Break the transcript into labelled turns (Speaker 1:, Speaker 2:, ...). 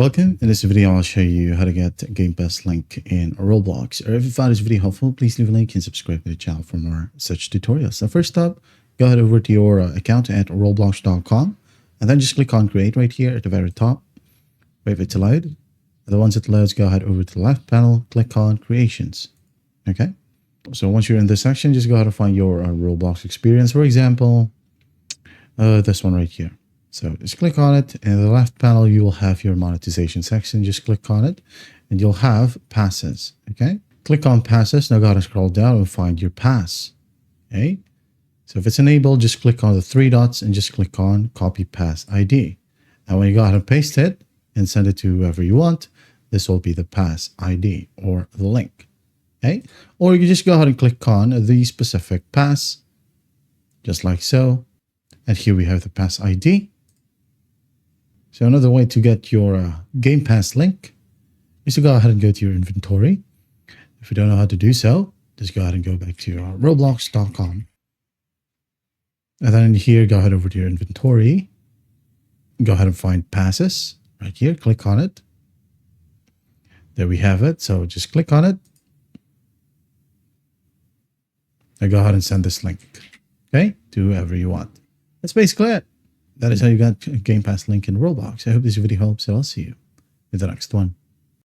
Speaker 1: Welcome. In this video, I'll show you how to get a Gamepass link in Roblox. Or if you found this video helpful, please leave a like and subscribe to the channel for more such tutorials. So first up, go ahead over to your account at roblox.com and then just click on create right here at the very top. Wait for it to load. And once it loads, go ahead over to the left panel, click on creations. Okay. So once you're in this section, just go ahead and find your Roblox experience. For example, this one right here. So just click on it. In the left panel, you will have your monetization section. Just click on it and you'll have passes. Okay. Click on passes. Now go ahead and scroll down and find your pass. Okay. So if it's enabled, just click on the three dots and just click on copy pass ID. And when you go ahead and paste it and send it to whoever you want, this will be the pass ID or the link. Okay. Or you can just go ahead and click on the specific pass, just like so. And here we have the pass ID. So another way to get your Game Pass link is to go ahead and go to your inventory. If you don't know how to do so, just go ahead and go back to your roblox.com. And then in here, go ahead over to your inventory. Go ahead and find passes right here. Click on it. There we have it. So just click on it. And go ahead and send this link, okay, to whoever you want. That's basically it. That is how you got a Game Pass link in Roblox. I hope this video helps, and I'll see you in the next one.